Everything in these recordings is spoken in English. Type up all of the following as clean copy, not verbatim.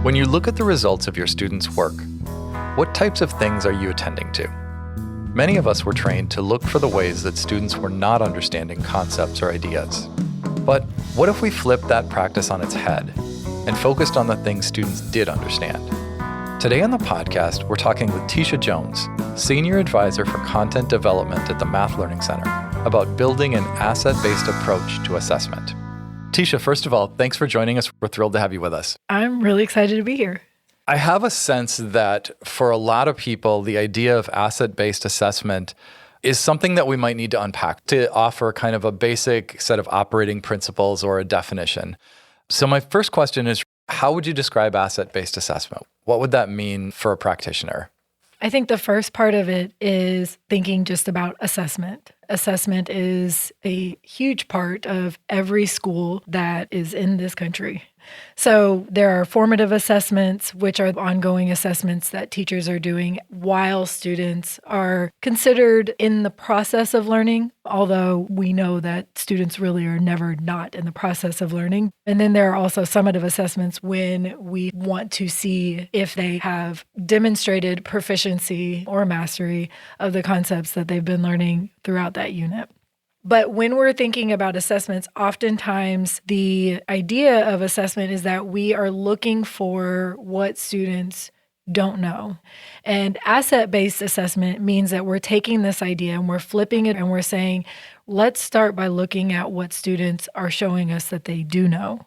When you look at the results of your students' work, what types of things are you attending to? Many of us were trained to look for the ways that students were not understanding concepts or ideas. But what if we flipped that practice on its head and focused on the things students did understand? Today on the podcast, we're talking with Tisha Jones, Senior Advisor for Content Development at the Math Learning Center, about building an asset-based approach to assessment. Tisha, first of all, thanks for joining us. We're thrilled to have you with us. I'm really excited to be here. I have a sense that for a lot of people, the idea of asset-based assessment is something that we might need to unpack to offer kind of a basic set of operating principles or a definition. So my first question is, how would you describe asset-based assessment? What would that mean for a practitioner? I think the first part of it is thinking just about assessment. Assessment is a huge part of every school that is in this country. So there are formative assessments, which are ongoing assessments that teachers are doing while students are considered in the process of learning, although we know that students really are never not in the process of learning. And then there are also summative assessments when we want to see if they have demonstrated proficiency or mastery of the concepts that they've been learning throughout that unit. But when we're thinking about assessments, oftentimes the idea of assessment is that we are looking for what students don't know. And asset-based assessment means that we're taking this idea and we're flipping it and we're saying, let's start by looking at what students are showing us that they do know.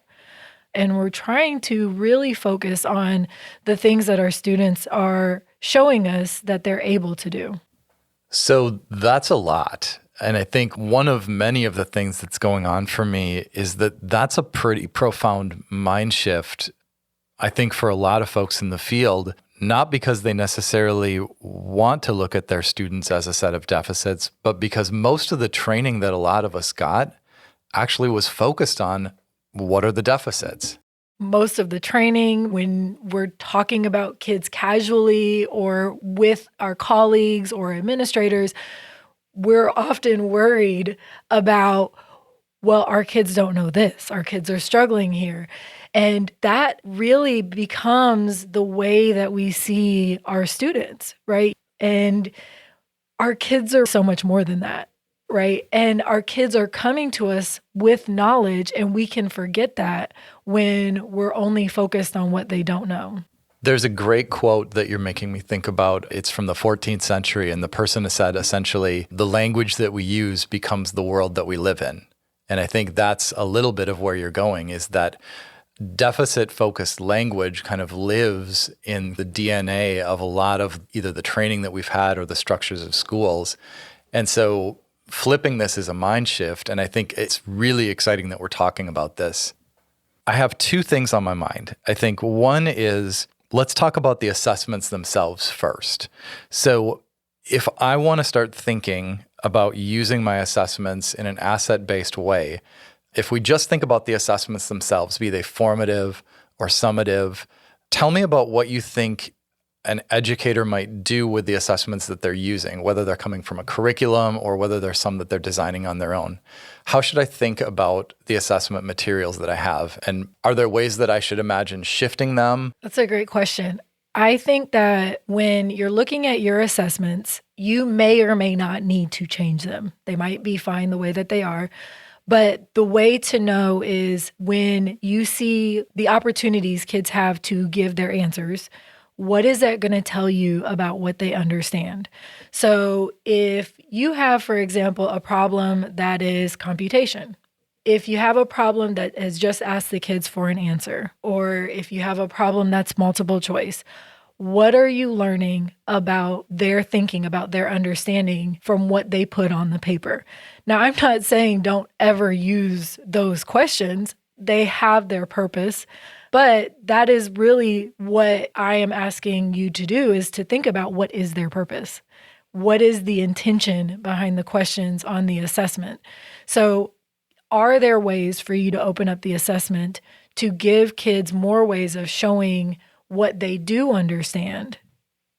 And we're trying to really focus on the things that our students are showing us that they're able to do. So that's a lot. And I think one of many of the things that's going on for me is that that's a pretty profound mind shift, I think, for a lot of folks in the field, not because they necessarily want to look at their students as a set of deficits, but because most of the training that a lot of us got actually was focused on what are the deficits. Most of the training, when we're talking about kids casually or with our colleagues or administrators, we're often worried about, well, our kids don't know this. Our kids are struggling here. And that really becomes the way that we see our students, right? And our kids are so much more than that, right? And our kids are coming to us with knowledge, and we can forget that when we're only focused on what they don't know. There's a great quote that you're making me think about. It's from the 14th century, and the person has said, essentially, the language that we use becomes the world that we live in. And I think that's a little bit of where you're going, is that deficit-focused language kind of lives in the DNA of a lot of either the training that we've had or the structures of schools. And so flipping this is a mind shift, and I think it's really exciting that we're talking about this. I have two things on my mind. I think one is, let's talk about the assessments themselves first. So if I want to start thinking about using my assessments in an asset-based way, if we just think about the assessments themselves, be they formative or summative, tell me about what you think an educator might do with the assessments that they're using, whether they're coming from a curriculum or whether there's some that they're designing on their own. How should I think about the assessment materials that I have? And are there ways that I should imagine shifting them? That's a great question. I think that when you're looking at your assessments, you may or may not need to change them. They might be fine the way that they are. But the way to know is when you see the opportunities kids have to give their answers, what is that going to tell you about what they understand? So if you have, for example, a problem that is computation, if you have a problem that has just asked the kids for an answer, or if you have a problem that's multiple choice, what are you learning about their thinking, about their understanding from what they put on the paper? Now, I'm not saying don't ever use those questions. They have their purpose. But that is really what I am asking you to do, is to think about what is their purpose. What is the intention behind the questions on the assessment? So are there ways for you to open up the assessment to give kids more ways of showing what they do understand,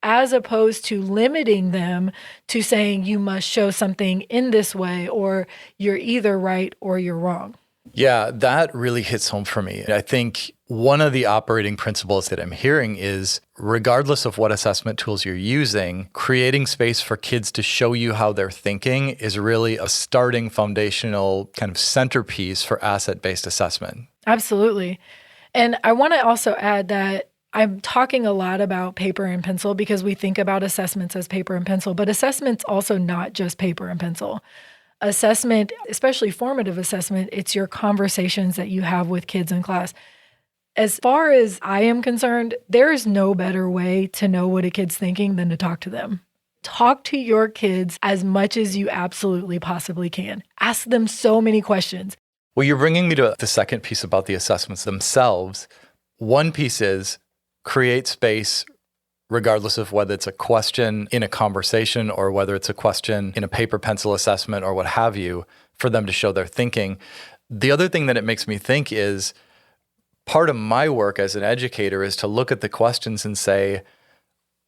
as opposed to limiting them to saying you must show something in this way, or you're either right or you're wrong? Yeah, that really hits home for me. I think one of the operating principles that I'm hearing is regardless of what assessment tools you're using, creating space for kids to show you how they're thinking is really a starting foundational kind of centerpiece for asset-based assessment. Absolutely. And I want to also add that I'm talking a lot about paper and pencil because we think about assessments as paper and pencil, but assessment's also not just paper and pencil. Assessment, especially formative assessment, it's your conversations that you have with kids in class. As far as I am concerned, there is no better way to know what a kid's thinking than to talk to them. Talk to your kids as much as you absolutely possibly can. Ask them so many questions. Well, you're bringing me to the second piece about the assessments themselves. One piece is create space regardless of whether it's a question in a conversation or whether it's a question in a paper pencil assessment or what have you, for them to show their thinking. The other thing that it makes me think is part of my work as an educator is to look at the questions and say,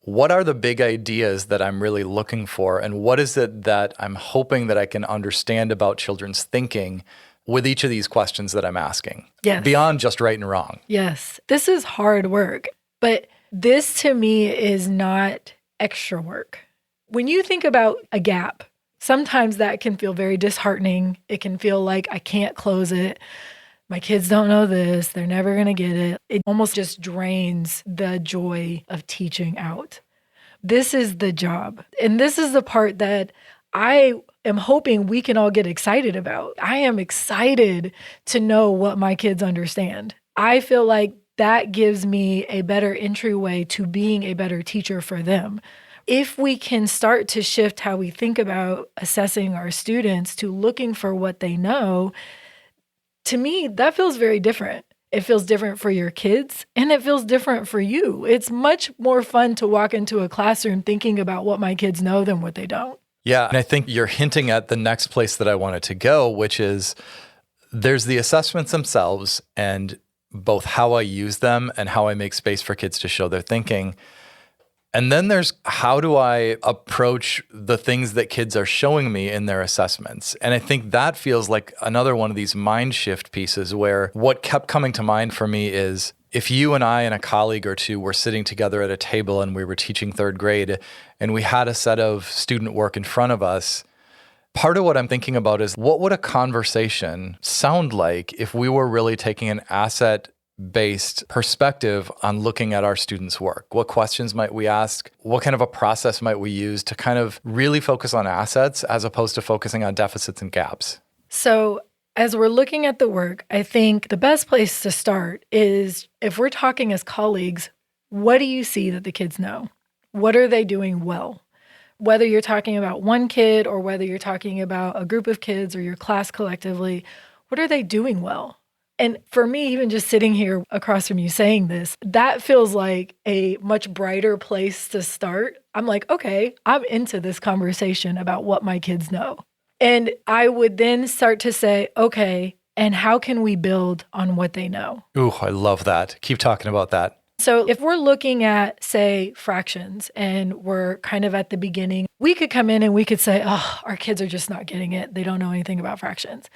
what are the big ideas that I'm really looking for? And what is it that I'm hoping that I can understand about children's thinking with each of these questions that I'm asking? Yes. Beyond just right and wrong. Yes. This is hard work, but this to me is not extra work. When you think about a gap, sometimes that can feel very disheartening. It can feel like I can't close it. My kids don't know this. They're never going to get it. It almost just drains the joy of teaching out. This is the job. And this is the part that I am hoping we can all get excited about. I am excited to know what my kids understand. I feel like that gives me a better entryway to being a better teacher for them. If we can start to shift how we think about assessing our students to looking for what they know, to me, that feels very different. It feels different for your kids and it feels different for you. It's much more fun to walk into a classroom thinking about what my kids know than what they don't. Yeah, and I think you're hinting at the next place that I wanted to go, which is there's the assessments themselves and both how I use them and how I make space for kids to show their thinking. And then there's how do I approach the things that kids are showing me in their assessments? And I think that feels like another one of these mind shift pieces where what kept coming to mind for me is if you and I and a colleague or two were sitting together at a table and we were teaching third grade and we had a set of student work in front of us, part of what I'm thinking about is what would a conversation sound like if we were really taking an asset-based perspective on looking at our students' work? What questions might we ask? What kind of a process might we use to kind of really focus on assets as opposed to focusing on deficits and gaps? So as we're looking at the work, I think the best place to start is if we're talking as colleagues, what do you see that the kids know? What are they doing well? Whether you're talking about one kid or whether you're talking about a group of kids or your class collectively, what are they doing well? And for me, even just sitting here across from you saying this, that feels like a much brighter place to start. I'm like, okay, I'm into this conversation about what my kids know. And I would then start to say, okay, and how can we build on what they know? Ooh, I love that. Keep talking about that. So if we're looking at, say, fractions and we're kind of at the beginning, we could come in and we could say, oh, our kids are just not getting it. They don't know anything about fractions.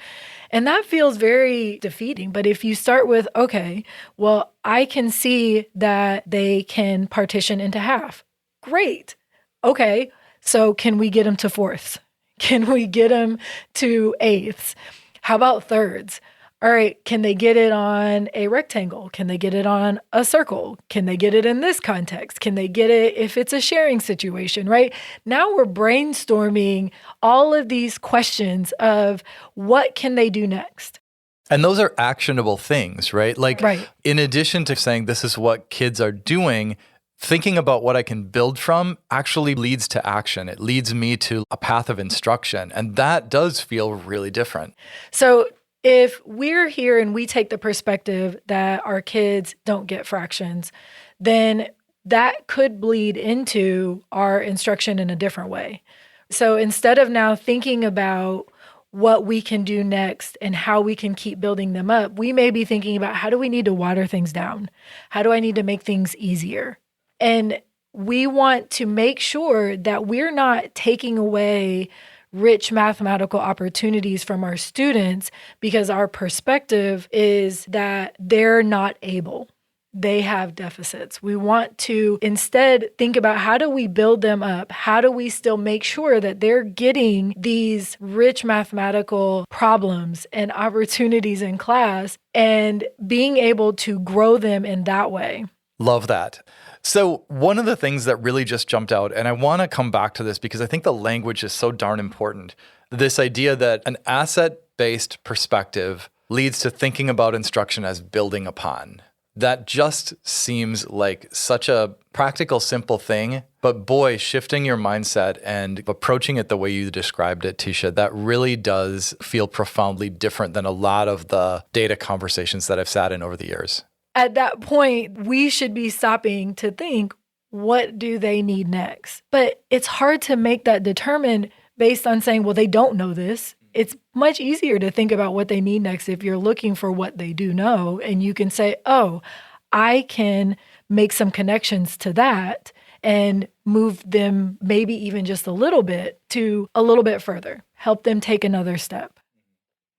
And that feels very defeating. But if you start with, okay, well, I can see that they can partition into half. Great. Okay, so can we get them to fourths? Can we get them to eighths? How about thirds? All right, can they get it on a rectangle? Can they get it on a circle? Can they get it in this context? Can they get it if it's a sharing situation, right? Now we're brainstorming all of these questions of what can they do next? And those are actionable things, right? Like, right. In addition to saying this is what kids are doing, thinking about what I can build from actually leads to action. It leads me to a path of instruction. And that does feel really different. So if we're here and we take the perspective that our kids don't get fractions, then that could bleed into our instruction in a different way. So instead of now thinking about what we can do next and how we can keep building them up, we may be thinking about how do we need to water things down? How do I need to make things easier? And we want to make sure that we're not taking away rich mathematical opportunities from our students because our perspective is that they're not able. They have deficits. We want to instead think about how do we build them up? How do we still make sure that they're getting these rich mathematical problems and opportunities in class and being able to grow them in that way? Love that. So one of the things that really just jumped out, and I want to come back to this because I think the language is so darn important. This idea that an asset-based perspective leads to thinking about instruction as building upon. That just seems like such a practical, simple thing. But boy, shifting your mindset and approaching it the way you described it, Tisha, that really does feel profoundly different than a lot of the data conversations that I've sat in over the years. At that point, we should be stopping to think, what do they need next? But it's hard to make that determined based on saying, well, they don't know this. It's much easier to think about what they need next if you're looking for what they do know. And you can say, oh, I can make some connections to that and move them maybe even just a little bit to a little bit further, help them take another step.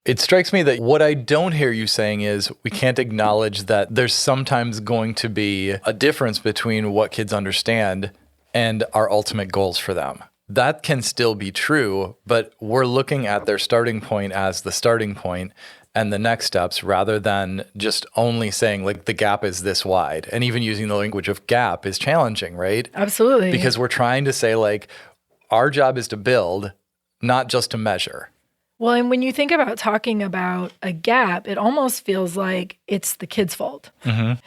It strikes me that what I don't hear you saying is we can't acknowledge that there's sometimes going to be a difference between what kids understand and our ultimate goals for them. That can still be true, but we're looking at their starting point as the starting point and the next steps rather than just only saying like the gap is this wide. And even using the language of gap is challenging, right? Absolutely. Because we're trying to say like our job is to build, not just to measure. Well, and when you think about talking about a gap, it almost feels like it's the kid's fault. Mm-hmm.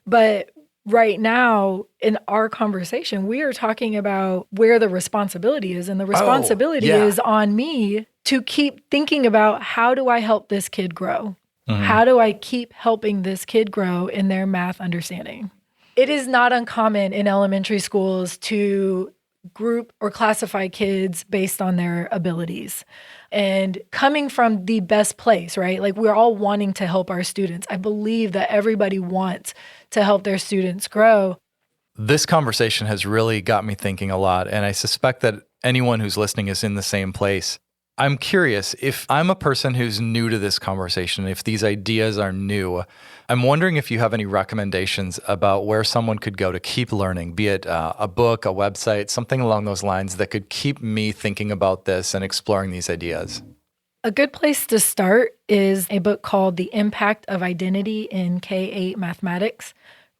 But right now in our conversation, we are talking about where the responsibility is. And the responsibility is on me to keep thinking about how do I help this kid grow? Mm-hmm. How do I keep helping this kid grow in their math understanding? It is not uncommon in elementary schools to group or classify kids based on their abilities. And coming from the best place, right? Like we're all wanting to help our students. I believe that everybody wants to help their students grow. This conversation has really got me thinking a lot, and I suspect that anyone who's listening is in the same place. I'm curious, if I'm a person who's new to this conversation, if these ideas are new, I'm wondering if you have any recommendations about where someone could go to keep learning, be it a book, a website, something along those lines that could keep me thinking about this and exploring these ideas. A good place to start is a book called The Impact of Identity in K-8 Mathematics,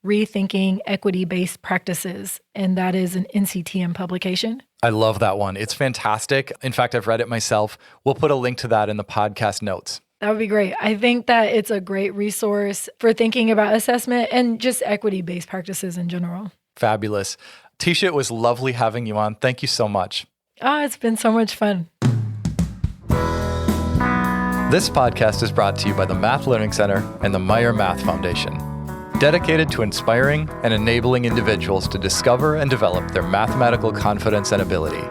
Rethinking Equity-Based Practices, and that is an NCTM publication. I love that one. It's fantastic. In fact, I've read it myself. We'll put a link to that in the podcast notes. That would be great. I think that it's a great resource for thinking about assessment and just equity-based practices in general. Fabulous. Tisha, it was lovely having you on. Thank you so much. It's been so much fun. This podcast is brought to you by the Math Learning Center and the Meyer Math Foundation, dedicated to inspiring and enabling individuals to discover and develop their mathematical confidence and ability.